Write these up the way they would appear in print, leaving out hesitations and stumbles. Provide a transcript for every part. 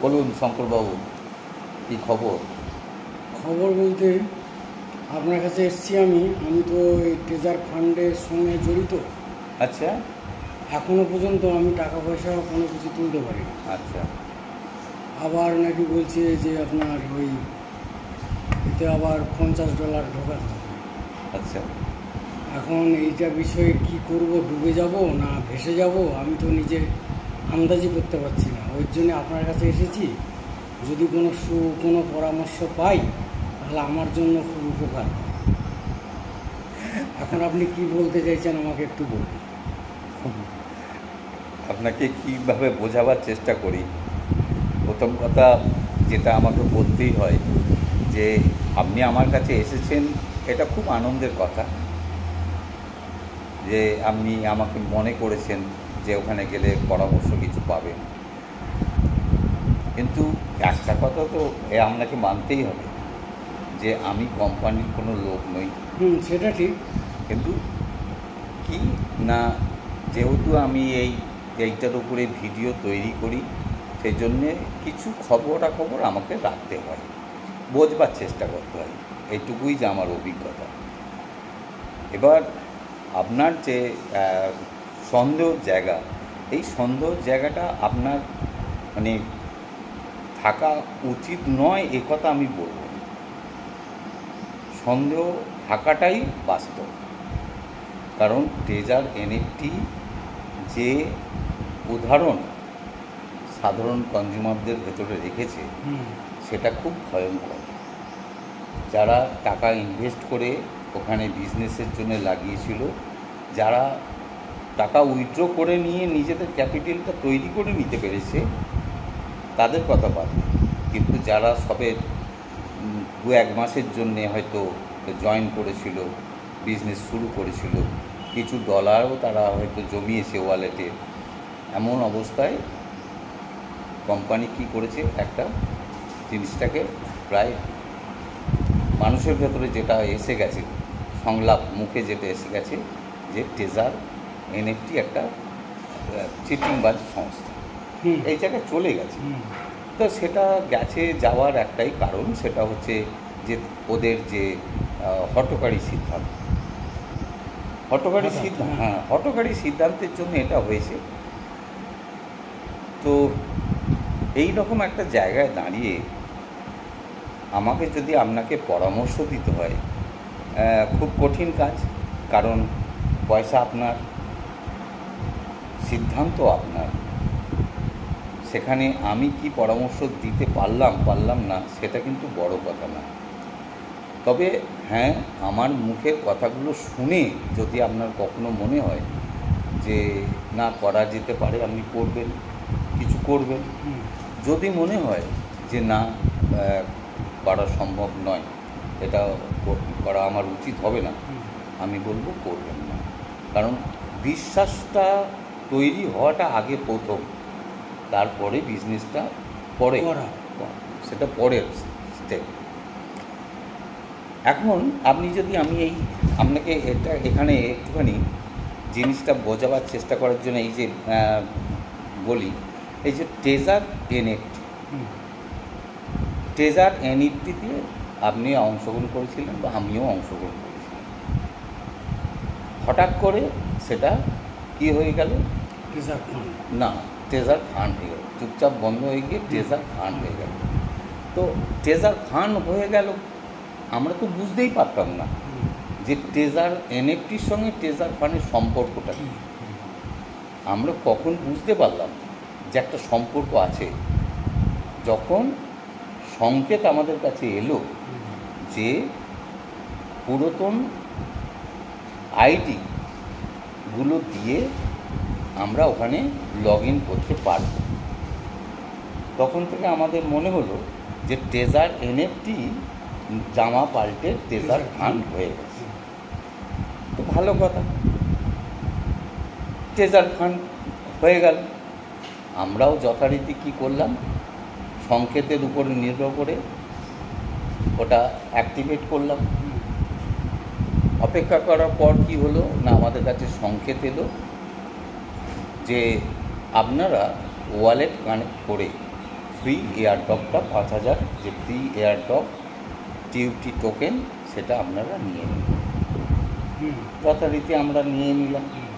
বলুন শঙ্করবাবু, কী খবর? খবর বলতে আপনার কাছে এসেছি। আমি তো এই ট্রেজার ফান্ডের সঙ্গে জড়িত। আচ্ছা এখনও পর্যন্ত আমি টাকা পয়সা কোনো কিছু তুলতে পারিনি। আচ্ছা আবার নাকি বলছে যে আপনার ওই এতে আবার $50 ঢোকাতে হবে। আচ্ছা এখন এইটা বিষয়ে কি করব, ডুবে যাব না ভেসে যাব, আমি তো নিজে আন্দাজি করতে পারছি না। ওই জন্য আপনার কাছে এসেছি। যদি কোনো পরামর্শ পাই তাহলে আমার জন্য খুব উপকার হয়। এখন আপনি কি বলতে চাইছেন আমাকে একটু বলুন। আপনাকে কীভাবে বোঝাবার চেষ্টা করি। প্রথম কথা যেটা আমাকে বলতেই হয় যে আপনি আমার কাছে এসেছেন, এটা খুব আনন্দের কথা যে আপনি আমাকে মনে করেছেন যে ওখানে গেলে পরামর্শ কিছু পাবেন। কিন্তু একটা কথা তো আপনাকে মানতেই হবে যে আমি কোম্পানির কোনো লোক নই। সেটা ঠিক। কিন্তু কি না, যেহেতু আমি এইটার উপরে ভিডিও তৈরি করি, সেই জন্যে কিছু খবরাখবর আমাকে রাখতে হয়, বোঝবার চেষ্টা করতে হয়। এইটুকুই যে আমার অভিজ্ঞতা। এবার আপনার যে সন্দেহের জায়গা, এই সন্দেহের জায়গাটা আপনার মানে থাকা উচিত নয় এ কথা আমি বলব না। সন্দেহ থাকাটাই বাস্তব। কারণ ট্রেজার এনএফটি যে উদাহরণ সাধারণ কনজিউমারদের ভেতরে রেখেছে সেটা খুব ভয়ঙ্কর। যারা টাকা ইনভেস্ট করে ওখানে বিজনেসের জন্য লাগিয়েছিল, যারা টাকা উইথড্র করে নিয়ে নিজেদের ক্যাপিটালটা তৈরি করে নিতে পেরেছে, তাদের কথা বাদ। কিন্তু যারা সবে 2-1 মাসের জন্যে হয়তো জয়েন করেছিল, বিজনেস শুরু করেছিল, কিছু ডলারও তারা হয়তো জমিয়েছে ওয়ালেটে, এমন অবস্থায় কোম্পানি কী করেছে, একটা জিনিসটাকে প্রায় মানুষের ভেতরে যেটা এসে গেছে, সংলাপ মুখে যেটা এসে গেছে যে ট্রেজার এনএফটি একটা চিটিংবাজ সংস্থা, এই জায়গায় চলে গেছে। তো সেটা গেছে যাওয়ার একটাই কারণ, সেটা হচ্ছে যে ওদের যে হঠকারী সিদ্ধান্ত, হঠকারী সিদ্ধান্তের জন্য এটা হয়েছে। তো এই রকম একটা জায়গায় দাঁড়িয়ে আমাকে যদি আপনাকে পরামর্শ দিতে হয়, খুব কঠিন কাজ। কারণ পয়সা আপনার, সিদ্ধান্ত আপনার। সেখানে আমি কি পরামর্শ দিতে পারলাম না সেটা কিন্তু বড় কথা না। তবে হ্যাঁ, আমার মুখের কথাগুলো শুনে যদি আপনার কখনো মনে হয় যে না করা যেতে পারে, আপনি করবেন, কিছু করবেন। যদি মনে হয় যে না করা সম্ভব নয়, এটা করা আমার উচিত হবে না, আমি বলবো করবেন না। কারণ বিশ্বাসটা তৈরি হওয়াটা আগে প্রথম, তারপরে বিজনেসটা পরে, সেটা পরের স্টেপ। এখন আপনি যদি আপনাকে এখানে একটুখানি জিনিসটা বোঝাবার চেষ্টা করার জন্য এই যে বলি, এই যে ট্রেজার এনএফটিতে আপনি অংশগ্রহণ করেছিলেন বা আমিও অংশগ্রহণ করেছিলাম। হঠাৎ করে সেটা কি হয়ে গেল, ট্রেজার ফান্ড হয়ে গেল, চুপচাপ বন্ধ হয়ে গিয়ে ট্রেজার ফান্ড হয়ে গেল। তো ট্রেজার ফান্ড হয়ে গেল, আমরা তো বুঝতেই পারতাম না যে ট্রেজার এনএফটির সঙ্গে ট্রেজার ফান্ডের সম্পর্কটা কী। আমরা কখন বুঝতে পারলাম যে একটা সম্পর্ক আছে, যখন সংকেত আমাদের কাছে এলো যে পুরাতন আইডিগুলো দিয়ে আমরা ওখানে লগ ইন করতে পারব। তখন থেকে আমাদের মনে হলো যে ট্রেজার এনএফটি জামা পাল্টে ট্রেজার ফান্ড হয়ে গেছে। তো ভালো কথা, ট্রেজার ফান্ড হয়ে গেল। আমরাও যথারীতি কী করলাম, সংকেতের উপরে নির্ভর করে ওটা অ্যাক্টিভেট করলাম। অপেক্ষা করার পর কি হলো না, আমাদের কাছে সংকেত এলো যে আপনারা ওয়ালেট কানেক্ট করে ফ্রি এয়ারড্রপটা 5,000 যে ফ্রি এয়ারড্রপ টিউটি টোকেন সেটা আপনারা নিয়ে নিন। হুম, যথারীতি আমরা নিয়ে নিলাম। হুম,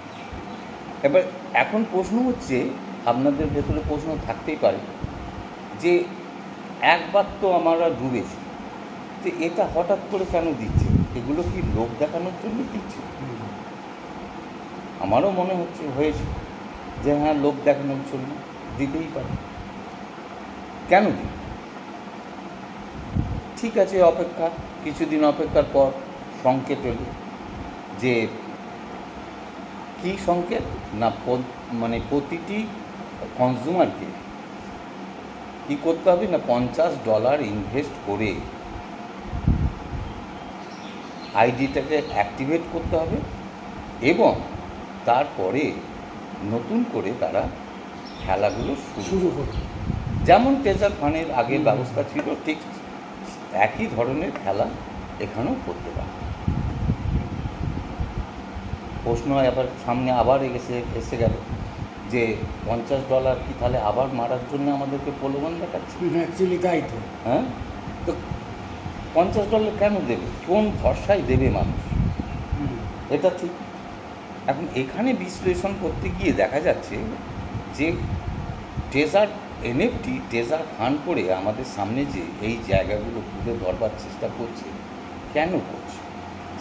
এবার এখন প্রশ্ন হচ্ছে, আপনাদের ভেতরে প্রশ্ন থাকতেই পারে যে একবার তো আমরা ডুবেছি, তো এটা হঠাৎ করে কেন দিচ্ছে? এগুলো কি লোক দেখানোর জন্য দিচ্ছে? হুম। আমারও মনে হয়েছে যে হ্যাঁ, লোক দেখানোর জন্য দিতেই পারে। কেন দিই? ঠিক আছে, অপেক্ষা, কিছুদিন অপেক্ষার পর সংকেত এলো যে কী সংকেত না, মানে প্রতিটি কনজিউমারকে কী করতে হবে না, $50 ইনভেস্ট করে আইডিটাকে অ্যাক্টিভেট করতে হবে এবং তারপরে নতুন করে তারা খেলাগুলো শুরু করবে। যেমন ট্রেজার ফান্ডের আগের ব্যবস্থা ছিল, ঠিক একই ধরনের খেলা এখানেও করতে পারে। প্রশ্ন আবার সামনে আবার এসে গেল যে $50 কি তাহলে আবার মারার জন্য আমাদেরকে প্রলোভন দেখাচ্ছে? অ্যাকচুয়ালি তাই তো। হ্যাঁ, তো $50 কেন দেবে? কোন ভরসায় দেবে মানুষ? হুম, এটা ঠিক। এখন এখানে বিশ্লেষণ করতে গিয়ে দেখা যাচ্ছে যে ট্রেজার এনএফটি ট্রেজার ফান্ড করে আমাদের সামনে যে এই জায়গাগুলো তুলে ধরবার চেষ্টা করছে, কেন করছে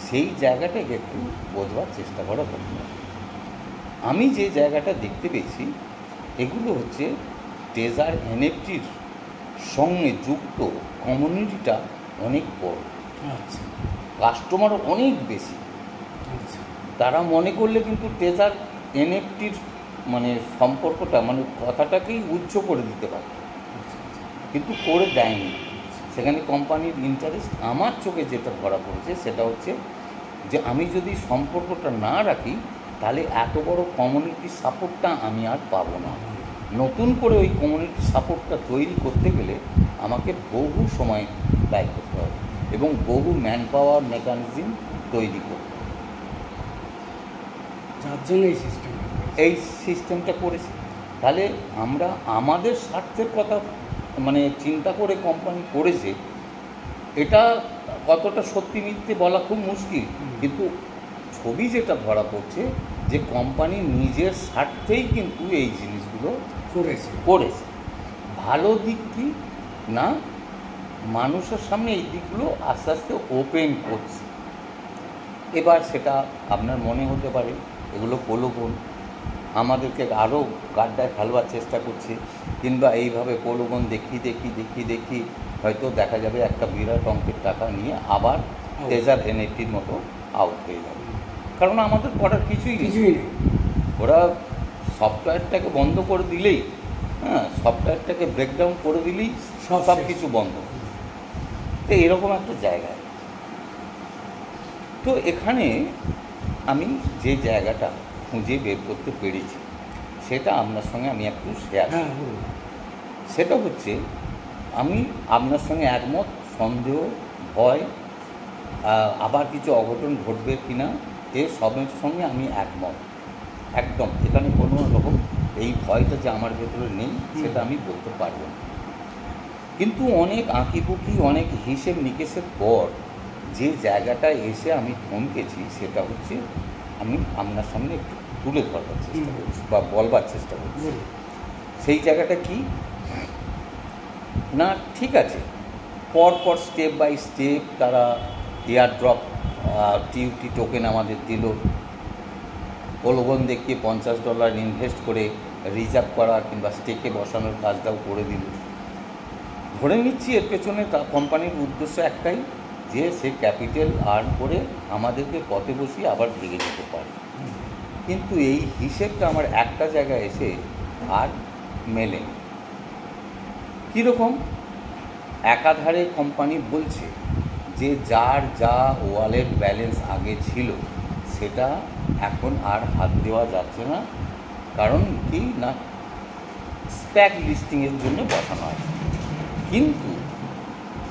সেই জায়গাটাকে একটু বোঝবার চেষ্টা করা দরকার। আমি যে জায়গাটা দেখতে পেয়েছি, এগুলো হচ্ছে ট্রেজার এনএফটির সঙ্গে যুক্ত কমিউনিটিটা অনেক বড়, আচ্ছা, কাস্টমারও অনেক বেশি। আচ্ছা, তারা মনে করলে কিন্তু ট্রেজার এনএফটির মানে সম্পর্কটা মানে কথাটাকেই উচ্চ করে দিতে পারে, আচ্ছা, কিন্তু করে দেয়নি। সেখানে কোম্পানির ইন্টারেস্ট আমার চোখে যেটা ধরা পড়েছে সেটা হচ্ছে যে আমি যদি সম্পর্কটা না রাখি তাহলে এত বড় কমিউনিটি সাপোর্টটা আমি আর পাবো না। নতুন করে ওই কমিউনিটি সাপোর্টটা তৈরি করতে গেলে আমাকে বহু সময় ব্যয় করতে হবে এবং বহু ম্যান পাওয়ার মেকানিজম তৈরি করতে হবে। যার জন্য এই সিস্টেম। এই সিস্টেমটা করেছি। তাহলে আমরা আমাদের স্বার্থের কথা মানে চিন্তা করে কোম্পানি করেছে, এটা কতটা সত্যি মিথ্যে বলা খুব মুশকিল, কিন্তু ছবি যেটা ধরা পড়ছে যে কোম্পানি নিজের স্বার্থেই কিন্তু এই জিনিসগুলো করেছে। ভালো দিক কি না, মানুষের সামনে এই দিকগুলো আস্তে আস্তে ওপেন করছে। এবার সেটা আপনার মনে হতে পারে এগুলো প্রলোভন, আমাদেরকে আরও গাড্ডায় ফেলবার চেষ্টা করছে, কিংবা এইভাবে প্রলোভন দেখি হয়তো দেখা যাবে একটা বিরাট অঙ্কের টাকা নিয়ে আবার ট্রেজার এনএফটির মতো আউট হয়ে যাবে। কারণ আমাদের করার কিছুই নেই। ওরা সফটওয়্যারটাকে বন্ধ করে দিলেই, হ্যাঁ, সফটওয়্যারটাকে ব্রেকডাউন করে দিলেই সব কিছু বন্ধ। তো এরকম একটা জায়গায় তো এখানে আমি যে জায়গাটা খুঁজে বের করতে পেরেছি সেটা আপনার সঙ্গে আমি একটু শেয়ার করব। সেটা হচ্ছে আমি আপনার সঙ্গে একমত, সন্দেহ, ভয়, আবার কিছু অঘটন ঘটবে কি না এ সবের সঙ্গে আমি একমত একদম। এখানে কোনো রকম এই ভয়টা যে আমার ভেতরে নেই সেটা আমি বলতে পারবো না। কিন্তু অনেক আঁকিবুকি, অনেক হিসেব নিকেশের পর যে জায়গাটায় এসে আমি থমকেছি সেটা হচ্ছে আমি আপনার সামনে একটু তুলে ধরবার চেষ্টা করছি বা বলবার চেষ্টা করছি। সেই জায়গাটা কি না, ঠিক আছে, পরপর স্টেপ বাই স্টেপ তারা এয়ারড্রপ টিউটি টোকেন আমাদের দিল, প্রলোভন দেখিয়ে $50 ইনভেস্ট করে রিজার্ভ করা কিংবা স্টেকে বসানোর কাজটাও করে দিল। ধরে নিচ্ছি এর পেছনে তা কোম্পানির উদ্দেশ্য একটাই, যে সে ক্যাপিটাল আর্ন করে আমাদেরকে পথে বসিয়ে আবার ভেঙে যেতে পারে। কিন্তু এই হিসেবটা আমার একটা জায়গায় এসে আর মেলেনি। কীরকম? একাধারে কোম্পানি বলছে যে যার যা ওয়ালেট ব্যালেন্স আগে ছিল সেটা এখন আর হাত দেওয়া যাচ্ছে না, কারণ কি না স্প্যাক লিস্টিংয়ের জন্য বসানো আছে। কিন্তু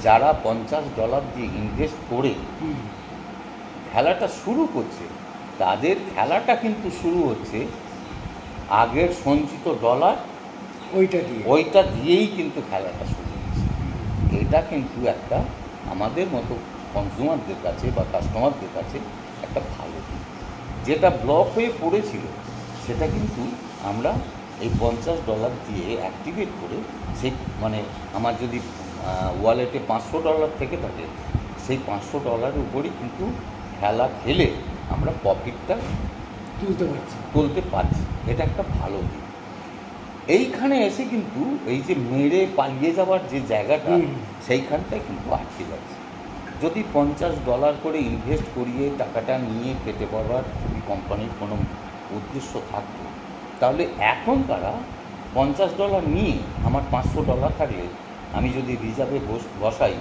যারা $50 দিয়ে ইনভেস্ট করে খেলাটা শুরু করছে তাদের খেলাটা কিন্তু শুরু হচ্ছে আগের সঞ্চিত ডলার ওইটা দিয়েই কিন্তু খেলাটা শুরু হয়েছে। এটা কিন্তু একটা আমাদের মতো কনজিউমারদের কাছে বা কাস্টমারদের কাছে একটা ভালো দিক। যেটা ব্লক হয়ে পড়েছিল সেটা কিন্তু আমরা এই $50 দিয়ে অ্যাক্টিভেট করে সেই মানে আমার যদি ওয়ালেটে $500 থেকে থাকে, সেই $500 উপরই কিন্তু খেলা খেলে আমরা প্রফিটটা তুলতে পারছি। এটা একটা ভালো দিক। এইখানে এসে কিন্তু এই যে মেরে পালিয়ে যাওয়ার যে জায়গাটা, সেইখানটায় কিন্তু আটকে যাচ্ছে। যদি $50 করে ইনভেস্ট করিয়ে টাকাটা নিয়ে কেটে পড়ার যদি কোম্পানির কোনো উদ্দেশ্য থাকতো, তাহলে এখন তারা $50 নিয়ে আমার $500 থাকলে আমি যদি রিজার্ভে বসাই,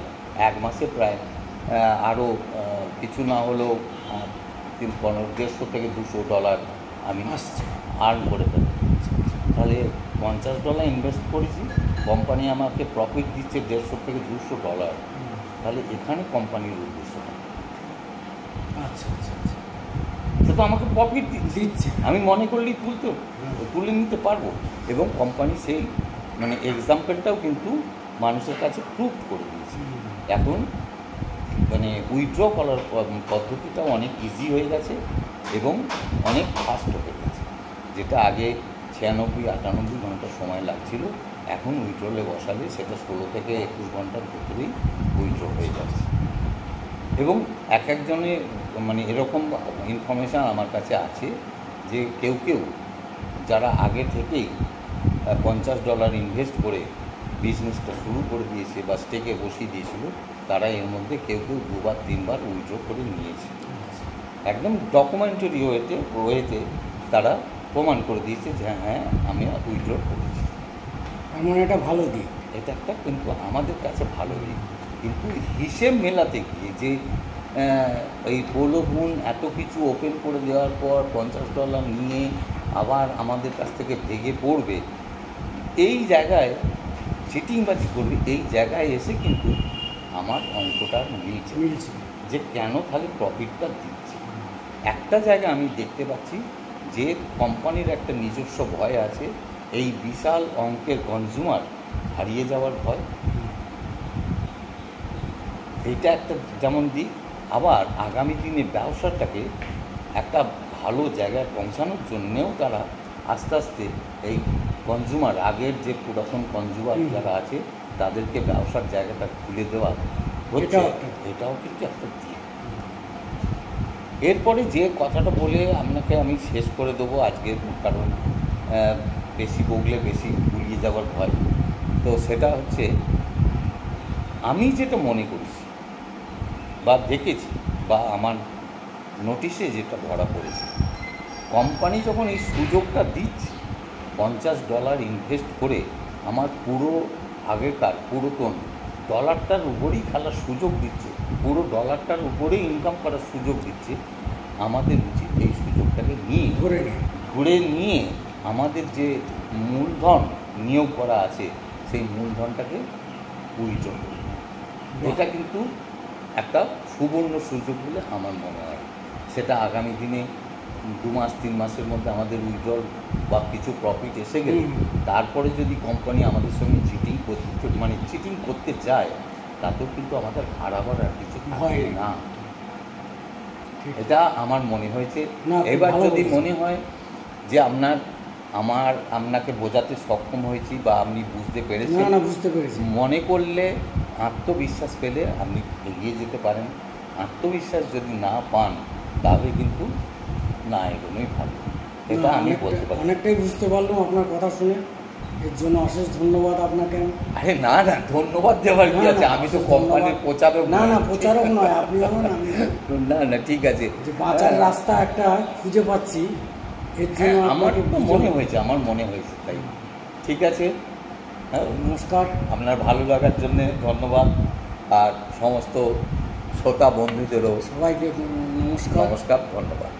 এক মাসে প্রায় আরও কিছু না হলেও $150 থেকে $200 আমি আর্ন করে ফেলি। তাহলে $50 ইনভেস্ট করেছি, কোম্পানি আমাকে প্রফিট দিচ্ছে $150 থেকে $200। তাহলে এখানে কোম্পানির উদ্দেশ্যটা সে তো আমাকে প্রফিট দিচ্ছে, আমি মনে করলেই তুলে নিতে পারবো। এবং কোম্পানি সেই মানে এক্সাম্পলটাও কিন্তু মানুষের কাছে প্রুভ করে দিয়েছে। এখন মানে উইথড্র করার পদ্ধতিটাও অনেক ইজি হয়ে গেছে এবং অনেক ফাস্ট হয়ে গেছে। যেটা আগে 96-98 ঘন্টা সময় লাগছিল, এখন উইথড্রলে বসালে সেটা 16 থেকে 21 ঘন্টার ভেতরেই উইথড্র হয়ে যাচ্ছে। এবং একজনের মানে এরকম ইনফরমেশান আমার কাছে আছে যে কেউ যারা আগে থেকেই $50 ইনভেস্ট করে বিজনেসটা শুরু করে দিয়েছে বা স্টেকে বসিয়ে দিয়েছিল, তারা এর মধ্যে কেউ 2-3 উইথড্র করে নিয়েছে। একদম ডকুমেন্টারি ওয়েতে তারা প্রমাণ করে দিয়েছে যে হ্যাঁ আমি উইথড্র করেছি। এমন একটা ভালো দিক, এটা একটা কিন্তু আমাদের কাছে ভালো দিক। কিন্তু হিসেব মেলাতে গিয়ে যে এই প্রলোভন এত কিছু ওপেন করে দেওয়ার পর $50 নিয়ে আবার আমাদের কাছ থেকে ভেঙে পড়বে, এই জায়গায় চিটিংবাজি করবে, এই জায়গায় এসে কিন্তু আমার অঙ্কটা মিলছে যে কেন তাহলে প্রফিটটা দিচ্ছে। একটা জায়গা আমি দেখতে পাচ্ছি যে কোম্পানির একটা নিজস্ব ভয় আছে, এই বিশাল অঙ্কের কনজিউমার হারিয়ে যাওয়ার ভয়। এইটা একটা যেমন দিক। আবার আগামী দিনে ব্যবসাটাকে একটা ভালো জায়গায় পৌঁছানোর জন্যেও তারা আস্তে আস্তে এই কনজিউমার, আগের যে পুরাতন কনজিউমার যারা আছে তাদেরকে ব্যবসার জায়গাটা খুলে দেওয়া হচ্ছে, এটাও কিন্তু একটা দিক। এরপরে যে কথাটা বলে আপনাকে আমি শেষ করে দেবো আজকের, কারণ বেশি বগলে বেশি গুলিয়ে যাওয়ার ভয়। তো সেটা হচ্ছে আমি যেটা মনে করেছি বা দেখেছি বা আমার নোটিশে যেটা ধরা পড়েছে, কোম্পানি যখন এই সুযোগটা দিচ্ছে $50 ইনভেস্ট করে আমার পুরো আগেকার পুরাতন ডলারটার উপরেই খেলার সুযোগ দিচ্ছে, পুরো ডলারটার উপরেই ইনকাম করার সুযোগ দিচ্ছে, আমাদের উচিত এই সুযোগটাকে নিয়ে ঘুরে নিয়ে আমাদের যে মূলধন নিয়োগ করা আছে সেই মূলধনটাকে উইথড্র করি। এটা কিন্তু একটা সুবর্ণ সুযোগ বলে আমার মনে হয়। সেটা আগামী দিনে 2-3 মাসের মধ্যে আমাদের উইথড্রল বা কিছু প্রফিট এসে গেলে তারপরে যদি কোম্পানি আমাদের সঙ্গে চিটিং করতে চায়, তাতেও কিন্তু আমাদের হারাবার আর কিছু হয় না। এটা আমার মনে হয়েছে। এবার যদি মনে হয় যে আপনাকে বোঝাতে সক্ষম হয়েছি বা আপনি বুঝতে পেরেছেন, মনে করলে আত্মবিশ্বাস পেলে আপনি এগিয়ে যেতে পারেন। আত্মবিশ্বাস যদি না পান তাহলে কিন্তু না এগোনোই ভালো। এটা আমি বলতে পারি। অনেকটাই বুঝতে পারলাম আপনার কথা শুনে, এর জন্য অশেষ ধন্যবাদ আপনাকে। আরে না ধন্যবাদ দেওয়ার কি আছে, আমি তো কোম্পানির প্রচারক। না প্রচারক নয় আপনি, না ঠিক আছে, বাঁচার রাস্তা একটা খুঁজে পাচ্ছি, এর জন্য আমার মনে হয়েছে তাই। ঠিক আছে, হ্যাঁ নমস্কার। আপনার ভালো লাগার জন্যে ধন্যবাদ। আর সমস্ত শ্রোতা বন্ধুদেরও সবাইকে নমস্কার, ধন্যবাদ।